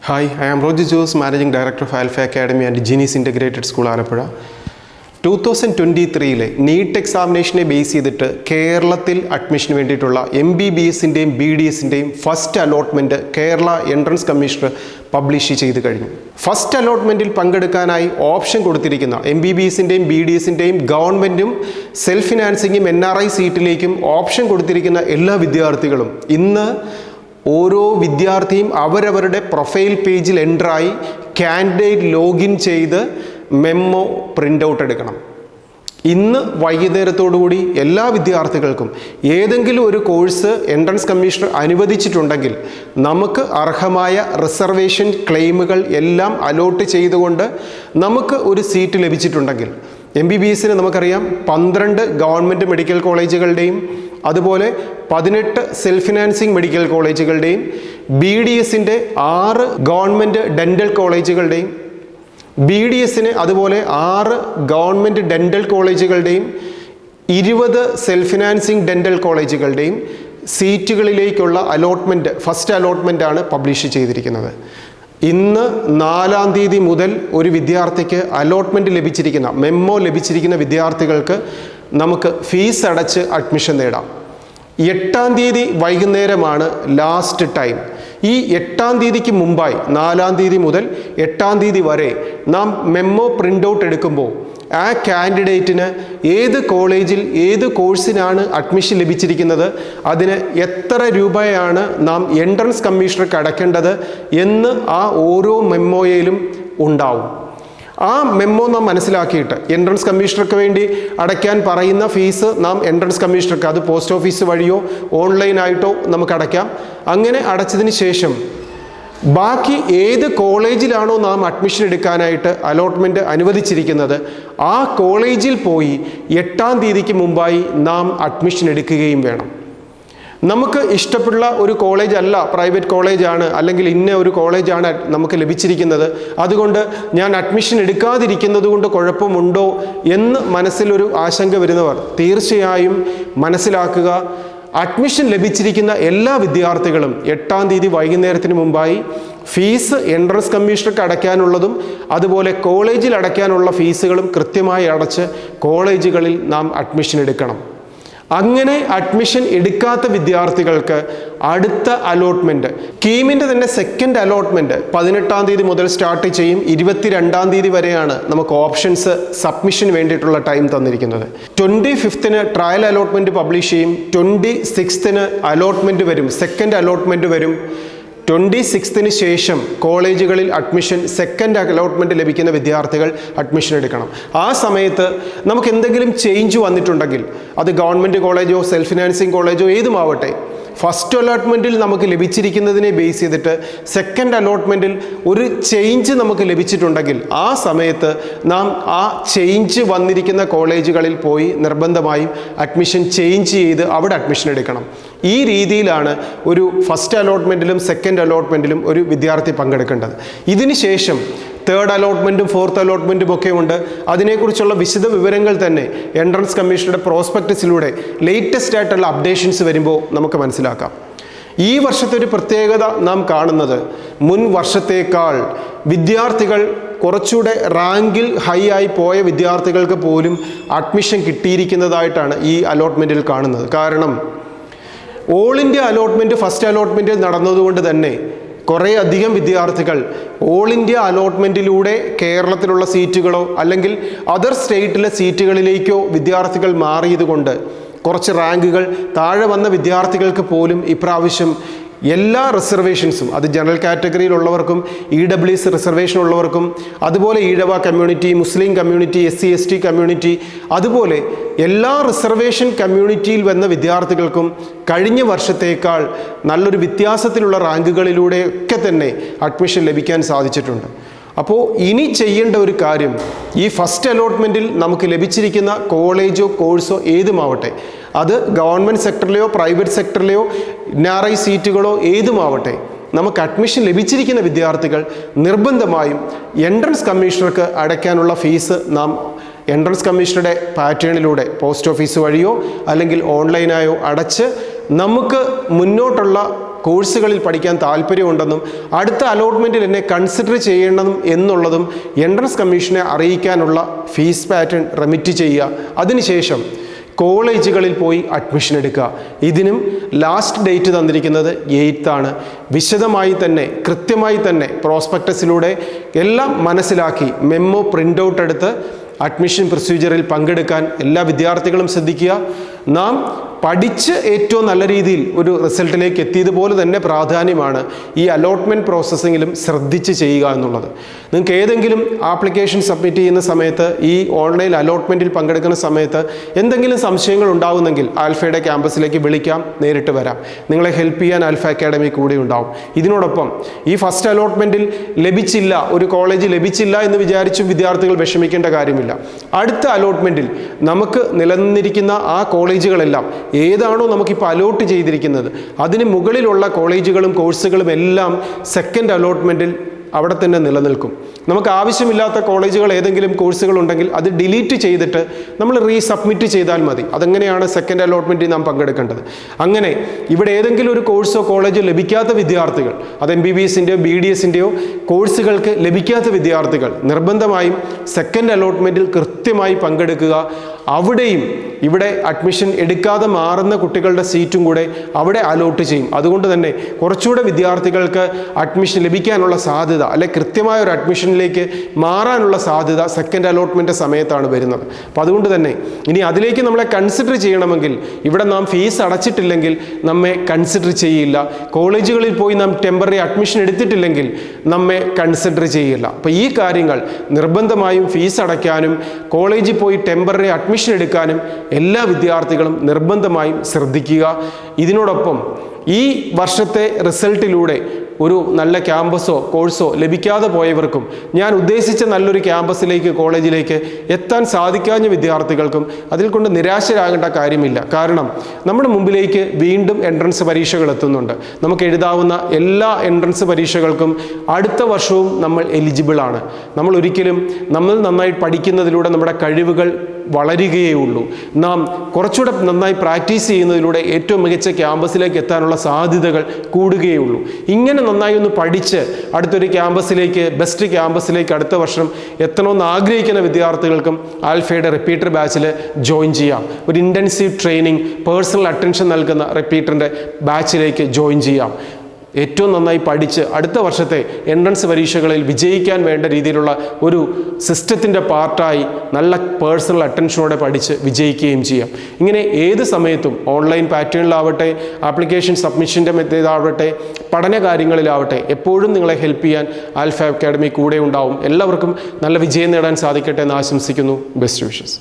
Hi, I am Roger Jose, Managing Director of Alpha Academy and Genius Integrated School, ALAPPUZHA. 2023 NEET examination base ചെയ്തിട്ട് കേരളത്തിൽ അഡ്മിഷന് വേണ്ടിയിട്ടുള്ള MBBSന്റെയും BDSന്റെയും first allotment Kerala entrance commissioner publish ചെയ്തു കഴിഞ്ഞു. ഫസ്റ്റ് അലോട്ട്മെന്റിൽ പങ്കെടുക്കാനായി ഓപ്ഷൻ കൊടുത്തിരിക്കുന്ന MBBSന്റെയും BDSന്റെയും ഗവൺമെന്റും സെൽഫ് ഫിനാൻസിംഗും NRI സീറ്റിലേക്കും ഓപ്ഷൻ കൊടുത്തിരിക്കുന്ന എല്ലാ വിദ്യാർത്ഥികളും ഇന്ന് ഓരോ വിദ്യാർത്ഥിയും അവരവരുടെ പ്രൊഫൈൽ പേജിൽ എൻ്ററായി കാൻഡിഡേറ്റ് ലോഗിൻ ചെയ്ത് മെമ്മോ പ്രിൻ്റ് ഔട്ട് എടുക്കണം. ഇന്ന് വൈകുന്നേരത്തോടുകൂടി എല്ലാ വിദ്യാർത്ഥികൾക്കും ഏതെങ്കിലും ഒരു കോഴ്സ് എൻട്രൻസ് കമ്മീഷണർ അനുവദിച്ചിട്ടുണ്ടെങ്കിൽ നമുക്ക് അർഹമായ റിസർവേഷൻ ക്ലെയിമുകൾ എല്ലാം അലോട്ട് ചെയ്തുകൊണ്ട് നമുക്ക് ഒരു സീറ്റ് ലഭിച്ചിട്ടുണ്ടെങ്കിൽ MBBSന് നമുക്കറിയാം 12 ഗവൺമെൻറ് മെഡിക്കൽ കോളേജുകളുടെയും അതുപോലെ 18 സെൽഫ് ഫിനാൻസിങ് മെഡിക്കൽ കോളേജുകളുടെയും BDSൻ്റെ 6 ഗവൺമെൻറ് ഡെൻ്റൽ കോളേജുകളുടെയും BDSന് അതുപോലെ 6 ഗവൺമെൻറ് ഡെൻ്റൽ കോളേജുകളുടെയും 20 സെൽഫ് ഫിനാൻസിങ് ഡെൻ്റൽ കോളേജുകളുടെയും സീറ്റുകളിലേക്കുള്ള അലോട്ട്മെൻറ്റ് ഫസ്റ്റ് അലോട്ട്മെൻറ്റാണ് പബ്ലിഷ് ചെയ്തിരിക്കുന്നത്. ഇന്ന് 4-ാം തീയതി മുതൽ ഒരു വിദ്യാർത്ഥിക്ക് അലോട്ട്മെൻറ്റ് ലഭിച്ചിരിക്കുന്ന മെമ്മോ ലഭിച്ചിരിക്കുന്ന വിദ്യാർത്ഥികൾക്ക് നമുക്ക് ഫീസ് അടച്ച് അഡ്മിഷൻ നേടാം. 8-ാം തീയതി വൈകുന്നേരമാണ് ലാസ്റ്റ് ടൈം. ഈ 8-ാം തീയതിക്ക് മുമ്പായി 4-ാം തീയതി മുതൽ 8-ാം തീയതി വരെ നാം മെമ്മോ പ്രിൻ്റ് ഔട്ട് എടുക്കുമ്പോൾ ആ കാൻഡിഡേറ്റിന് ഏത് കോളേജിൽ ഏത് കോഴ്സിനാണ് അഡ്മിഷൻ ലഭിച്ചിരിക്കുന്നത്, അതിന് എത്ര രൂപയാണ് നാം എൻട്രൻസ് കമ്മീഷണർക്ക് അടയ്ക്കേണ്ടത് എന്ന് ആ ഓരോ മെമ്മോയിലും ഉണ്ടാവും. ആ മെമ്മോ നാം മനസ്സിലാക്കിയിട്ട് എൻട്രൻസ് കമ്മീഷണർക്ക് വേണ്ടി അടയ്ക്കാൻ പറയുന്ന ഫീസ് നാം എൻട്രൻസ് കമ്മീഷണർക്ക് അത് പോസ്റ്റ് ഓഫീസ് വഴിയോ ഓൺലൈനായിട്ടോ നമുക്ക് അടയ്ക്കാം. അങ്ങനെ അടച്ചതിന് ശേഷം ബാക്കി ഏത് കോളേജിലാണോ നാം അഡ്മിഷൻ എടുക്കാനായിട്ട് അലോട്ട്മെൻറ്റ് അനുവദിച്ചിരിക്കുന്നത് ആ കോളേജിൽ പോയി 8-ാം തീയതിക്ക് മുമ്പായി നാം അഡ്മിഷൻ എടുക്കുകയും വേണം. നമുക്ക് ഇഷ്ടമുള്ള ഒരു കോളേജ് അല്ല, പ്രൈവറ്റ് കോളേജാണ് അല്ലെങ്കിൽ ഇന്ന ഒരു കോളേജാണ് നമുക്ക് ലഭിച്ചിരിക്കുന്നത്, അതുകൊണ്ട് ഞാൻ അഡ്മിഷൻ എടുക്കാതിരിക്കുന്നത് കൊണ്ട് കുഴപ്പമുണ്ടോ എന്ന് മനസ്സിലൊരു ആശങ്ക വരുന്നവർ തീർച്ചയായും മനസ്സിലാക്കുക. അഡ്മിഷൻ ലഭിച്ചിരിക്കുന്ന എല്ലാ വിദ്യാർത്ഥികളും 8-ാം തീയതി വൈകുന്നേരത്തിന് മുമ്പായി ഫീസ് എൻട്രൻസ് കമ്മീഷണർക്ക് അടയ്ക്കാനുള്ളതും അതുപോലെ കോളേജിൽ അടയ്ക്കാനുള്ള ഫീസുകളും കൃത്യമായി അടച്ച് കോളേജുകളിൽ നാം അഡ്മിഷൻ എടുക്കണം. അങ്ങനെ അഡ്മിഷൻ എടുക്കാത്ത വിദ്യാർത്ഥികൾക്ക് അടുത്ത അലോട്ട്മെൻറ്റ് കീമിൻ്റെ തന്നെ സെക്കൻഡ് അലോട്ട്മെൻറ്റ് 18-ാം തീയതി മുതൽ സ്റ്റാർട്ട് ചെയ്യും. 22-ാം തീയതി വരെയാണ് നമുക്ക് ഓപ്ഷൻസ് സബ്മിഷന് വേണ്ടിയിട്ടുള്ള ടൈം തന്നിരിക്കുന്നത്. 25-ന് ട്രയൽ അലോട്ട്മെൻറ്റ് പബ്ലിഷ് ചെയ്യും. 26-ന് അലോട്ട്മെൻറ്റ് വരും, സെക്കൻഡ് അലോട്ട്മെൻറ്റ് വരും. 26-ന് ശേഷം കോളേജുകളിൽ അഡ്മിഷൻ സെക്കൻഡ് അലോട്ട്മെൻറ്റ് ലഭിക്കുന്ന വിദ്യാർത്ഥികൾ അഡ്മിഷൻ എടുക്കണം. ആ സമയത്ത് നമുക്ക് എന്തെങ്കിലും ചേഞ്ച് വന്നിട്ടുണ്ടെങ്കിൽ അത് ഗവൺമെൻറ് കോളേജോ സെൽഫ് ഫിനാൻസിങ് കോളേജോ ഏതുമാവട്ടെ, ഫസ്റ്റ് അലോട്ട്മെൻറ്റിൽ നമുക്ക് ലഭിച്ചിരിക്കുന്നതിനെ ബേസ് ചെയ്തിട്ട് സെക്കൻഡ് അലോട്ട്മെൻറ്റിൽ ഒരു ചേഞ്ച് നമുക്ക് ലഭിച്ചിട്ടുണ്ടെങ്കിൽ ആ സമയത്ത് നാം ആ ചേഞ്ച് വന്നിരിക്കുന്ന കോളേജുകളിൽ പോയി നിർബന്ധമായും അഡ്മിഷൻ ചേഞ്ച് ചെയ്ത് അവിടെ അഡ്മിഷൻ എടുക്കണം. ഈ രീതിയിലാണ് ഒരു ഫസ്റ്റ് അലോട്ട്മെൻറ്റിലും സെക്കൻഡ് അലോട്ട്മെൻറ്റിലും ഒരു വിദ്യാർത്ഥി പങ്കെടുക്കേണ്ടത്. ഇതിന് ശേഷം തേർഡ് അലോട്ട്മെൻറ്റും ഫോർത്ത് അലോട്ട്മെൻറ്റും ഒക്കെ ഉണ്ട്. അതിനെക്കുറിച്ചുള്ള വിശദ വിവരങ്ങൾ തന്നെ എൻട്രൻസ് കമ്മീഷനുടെ പ്രോസ്പെക്ടസിലൂടെ ലേറ്റസ്റ്റ് ആയിട്ടുള്ള അപ്ഡേഷൻസ് വരുമ്പോൾ നമുക്ക് മനസ്സിലാക്കാം. ഈ വർഷത്തെ ഒരു പ്രത്യേകത നാം കാണുന്നത് മുൻ വർഷത്തേക്കാൾ വിദ്യാർത്ഥികൾ കുറച്ചുകൂടെ റാങ്കിൽ ഹൈ ആയി പോയ വിദ്യാർത്ഥികൾക്ക് പോലും അഡ്മിഷൻ കിട്ടിയിരിക്കുന്നതായിട്ടാണ് ഈ അലോട്ട്മെൻറ്റിൽ കാണുന്നത്. കാരണം ഓൾ ഇന്ത്യ അലോട്ട്മെൻറ്റ് ഫസ്റ്റ് അലോട്ട്മെൻറ്റിൽ നടന്നതുകൊണ്ട് തന്നെ കുറേ അധികം വിദ്യാർത്ഥികൾ ഓൾ ഇന്ത്യ അലോട്ട്മെൻറ്റിലൂടെ കേരളത്തിലുള്ള സീറ്റുകളോ അല്ലെങ്കിൽ അതർ സ്റ്റേറ്റിലെ സീറ്റുകളിലേക്കോ വിദ്യാർത്ഥികൾ മാറിയതുകൊണ്ട് കുറച്ച് റാങ്കുകൾ താഴെ വന്ന വിദ്യാർത്ഥികൾക്ക് പോലും ഇപ്രാവശ്യം എല്ലാ റിസർവേഷൻസും, അത് ജനറൽ കാറ്റഗറിയിലുള്ളവർക്കും EWS റിസർവേഷൻ ഉള്ളവർക്കും അതുപോലെ Ezhava community, Muslim community, SC/ST community, അതുപോലെ എല്ലാ റിസർവേഷൻ കമ്മ്യൂണിറ്റിയിൽ വന്ന വിദ്യാർത്ഥികൾക്കും കഴിഞ്ഞ വർഷത്തേക്കാൾ നല്ലൊരു വ്യത്യാസത്തിലുള്ള റാങ്കുകളിലൂടെയൊക്കെ തന്നെ അഡ്മിഷൻ ലഭിക്കാൻ സാധിച്ചിട്ടുണ്ട്. അപ്പോൾ ഇനി ചെയ്യേണ്ട ഒരു കാര്യം, ഈ ഫസ്റ്റ് അലോട്ട്മെൻറ്റിൽ നമുക്ക് ലഭിച്ചിരിക്കുന്ന കോളേജോ കോഴ്സോ ഏതുമാവട്ടെ, അത് ഗവൺമെൻറ് സെക്ടറിലെയോ പ്രൈവറ്റ് സെക്ടറിലെയോ NRI സീറ്റുകളോ ഏതുമാവട്ടെ, നമുക്ക് അഡ്മിഷൻ ലഭിച്ചിരിക്കുന്ന വിദ്യാർത്ഥികൾ നിർബന്ധമായും എൻട്രൻസ് കമ്മീഷണർക്ക് അടയ്ക്കാനുള്ള ഫീസ് നാം എൻട്രൻസ് കമ്മീഷനുടെ പാറ്റേണിലൂടെ പോസ്റ്റ് ഓഫീസ് വഴിയോ അല്ലെങ്കിൽ ഓൺലൈനായോ അടച്ച് നമുക്ക് മുന്നോട്ടുള്ള കോഴ്സുകളിൽ പഠിക്കാൻ താല്പര്യമുണ്ടെന്നും അടുത്ത അലോട്ട്മെൻറ്റിൽ എന്നെ കൺസിഡർ ചെയ്യണം എന്നുള്ളതും എൻട്രൻസ് കമ്മീഷനെ അറിയിക്കാനുള്ള ഫീസ് പാറ്റേൺ റെമിറ്റ് ചെയ്യുക. അതിനുശേഷം കോളേജുകളിൽ പോയി അഡ്മിഷൻ എടുക്കുക. ഇതിനും ലാസ്റ്റ് ഡേറ്റ് തന്നിരിക്കുന്നത് 8th ആണ്. വിശദമായി തന്നെ കൃത്യമായി തന്നെ പ്രോസ്പെക്ടസിലൂടെ എല്ലാം മനസ്സിലാക്കി മെമ്മോ പ്രിൻ്റ് ഔട്ട് എടുത്ത് അഡ്മിഷൻ പ്രൊസീജിയറിൽ പങ്കെടുക്കാൻ എല്ലാ വിദ്യാർത്ഥികളും ശ്രദ്ധിക്കുക. നാം പഠിച്ച് ഏറ്റവും നല്ല രീതിയിൽ ഒരു റിസൾട്ടിലേക്ക് എത്തിയതുപോലെ തന്നെ പ്രാധാന്യമാണ് ഈ അലോട്ട്മെൻറ്റ് പ്രോസസ്സിങ്ങിലും ശ്രദ്ധിച്ച് ചെയ്യുക എന്നുള്ളത്. നിങ്ങൾക്ക് ഏതെങ്കിലും ആപ്ലിക്കേഷൻ സബ്മിറ്റ് ചെയ്യുന്ന സമയത്ത് ഈ ഓൺലൈൻ അലോട്ട്മെൻറ്റിൽ പങ്കെടുക്കുന്ന സമയത്ത് എന്തെങ്കിലും സംശയങ്ങൾ ഉണ്ടാകുന്നെങ്കിൽ ആൽഫയുടെ ക്യാമ്പസിലേക്ക് വിളിക്കാം, നേരിട്ട് വരാം. നിങ്ങളെ ഹെൽപ്പ് ചെയ്യാൻ ആൽഫ അക്കാഡമി കൂടെ ഉണ്ടാവും. ഇതിനോടൊപ്പം ഈ ഫസ്റ്റ് അലോട്ട്മെൻറ്റിൽ ലഭിച്ചില്ല, ഒരു കോളേജ് ലഭിച്ചില്ല എന്ന് വിചാരിച്ചും വിദ്യാർത്ഥികൾ വിഷമിക്കേണ്ട കാര്യമില്ല. അടുത്ത അലോട്ട്മെൻറ്റിൽ നമുക്ക് നിലനിന്നിരിക്കുന്ന ആ കോളേജുകളെല്ലാം ഏതാണോ നമുക്കിപ്പോൾ അലോട്ട് ചെയ്തിരിക്കുന്നത് അതിന് മുകളിലുള്ള കോളേജുകളും കോഴ്സുകളും എല്ലാം സെക്കൻഡ് അലോട്ട്മെൻറ്റിൽ അവിടെ തന്നെ നിലനിൽക്കും. നമുക്ക് ആവശ്യമില്ലാത്ത കോളേജുകൾ ഏതെങ്കിലും കോഴ്സുകൾ ഉണ്ടെങ്കിൽ അത് ഡിലീറ്റ് ചെയ്തിട്ട് നമ്മൾ റീസബ്മിറ്റ് ചെയ്താൽ മതി. അതെങ്ങനെയാണ് സെക്കൻഡ് അലോട്ട്മെൻറ്റിൽ നാം പങ്കെടുക്കേണ്ടത്. അങ്ങനെ ഇവിടെ ഏതെങ്കിലും ഒരു കോഴ്സോ കോളേജോ ലഭിക്കാത്ത വിദ്യാർത്ഥികൾ, അത് MBBSൻ്റെയോ BDSൻ്റെയോ കോഴ്സുകൾക്ക് ലഭിക്കാത്ത വിദ്യാർത്ഥികൾ നിർബന്ധമായും സെക്കൻഡ് അലോട്ട്മെൻറ്റിൽ കൃത്യമായി പങ്കെടുക്കുക. അവിടെയും ഇവിടെ അഡ്മിഷൻ എടുക്കാതെ മാറുന്ന കുട്ടികളുടെ സീറ്റും കൂടെ അവിടെ അലോട്ട് ചെയ്യും. അതുകൊണ്ട് തന്നെ കുറച്ചുകൂടെ വിദ്യാർത്ഥികൾക്ക് അഡ്മിഷൻ ലഭിക്കാനുള്ള സാധ്യത, അല്ലെ കൃത്യമായ ഒരു അഡ്മിഷനിലേക്ക് മാറാനുള്ള സാധ്യത സെക്കൻഡ് അലോട്ട്മെൻറ്റ് സമയത്താണ് വരുന്നത്. അപ്പോൾ അതുകൊണ്ട് തന്നെ ഇനി അതിലേക്ക് നമ്മളെ കൺസിഡർ ചെയ്യണമെങ്കിൽ ഇവിടെ നാം ഫീസ് അടച്ചിട്ടില്ലെങ്കിൽ നമ്മെ കൺസിഡർ ചെയ്യില്ല. കോളേജുകളിൽ പോയി നാം ടെമ്പററി അഡ്മിഷൻ എടുത്തിട്ടില്ലെങ്കിൽ നമ്മെ കൺസിഡർ ചെയ്യില്ല. അപ്പോൾ ഈ കാര്യങ്ങൾ നിർബന്ധമായും ഫീസ് അടയ്ക്കാനും കോളേജിൽ പോയി ടെമ്പററി അഡ്മിഷൻ എടുക്കാനും എല്ലാ വിദ്യാർത്ഥികളും നിർബന്ധമായും ശ്രദ്ധിക്കുക. ഇതിനോടൊപ്പം ഈ വർഷത്തെ റിസൾട്ടിലൂടെ ഒരു നല്ല ക്യാമ്പസോ കോഴ്സോ ലഭിക്കാതെ പോയവർക്കും ഞാൻ ഉദ്ദേശിച്ച നല്ലൊരു ക്യാമ്പസിലേക്ക് കോളേജിലേക്ക് എത്താൻ സാധിക്കാഞ്ഞ വിദ്യാർത്ഥികൾക്കും അതിൽ കൊണ്ട് നിരാശരാകേണ്ട കാര്യമില്ല. കാരണം നമ്മുടെ മുമ്പിലേക്ക് വീണ്ടും എൻട്രൻസ് പരീക്ഷകൾ എത്തുന്നുണ്ട്. നമുക്ക് എഴുതാവുന്ന എല്ലാ എൻട്രൻസ് പരീക്ഷകൾക്കും അടുത്ത വർഷവും നമ്മൾ എലിജിബിളാണ്. നമ്മൾ ഒരിക്കലും നമ്മൾ നന്നായി പഠിക്കുന്നതിലൂടെ നമ്മുടെ കഴിവുകൾ വളരുകയേ ഉള്ളൂ. നാം കുറച്ചുകൂടെ നന്നായി പ്രാക്ടീസ് ചെയ്യുന്നതിലൂടെ ഏറ്റവും മികച്ച ക്യാമ്പസിലേക്ക് എത്താനുള്ള സാധ്യതകൾ കൂടുകയേ ഉള്ളൂ. ഇങ്ങനെ നന്നായി ഒന്ന് പഠിച്ച് അടുത്തൊരു ക്യാമ്പസിലേക്ക്, ബെസ്റ്റ് ക്യാമ്പസിലേക്ക് അടുത്ത വർഷം എത്തണമെന്ന് ആഗ്രഹിക്കുന്ന വിദ്യാർത്ഥികൾക്കും ആൽഫയുടെ റിപ്പീറ്റർ ബാച്ചിൽ ജോയിൻ ചെയ്യാം. ഒരു ഇൻറ്റൻസീവ് ട്രെയിനിങ്, പേഴ്സണൽ അറ്റൻഷൻ നൽകുന്ന റിപ്പീറ്ററിൻ്റെ ബാച്ചിലേക്ക് ജോയിൻ ചെയ്യാം. ഏറ്റവും നന്നായി പഠിച്ച് അടുത്ത വർഷത്തെ എൻട്രൻസ് പരീക്ഷകളിൽ വിജയിക്കാൻ വേണ്ട രീതിയിലുള്ള ഒരു സിസ്റ്റത്തിൻ്റെ പാർട്ടായി നല്ല പേഴ്സണൽ അറ്റൻഷനോടെ പഠിച്ച് വിജയിക്കുകയും ചെയ്യാം. ഇങ്ങനെ ഏത് സമയത്തും ഓൺലൈൻ പാറ്റേണിലാവട്ടെ, ആപ്ലിക്കേഷൻ സബ്മിഷൻ്റെ മെത്തേഡാവട്ടെ, പഠന കാര്യങ്ങളിലാവട്ടെ എപ്പോഴും നിങ്ങളെ ഹെൽപ്പ് ചെയ്യാൻ ആൽഫ അക്കാഡമി കൂടെ ഉണ്ടാവും. എല്ലാവർക്കും നല്ല വിജയം നേടാൻ സാധിക്കട്ടെ എന്ന് ആശംസിക്കുന്നു. Best wishes.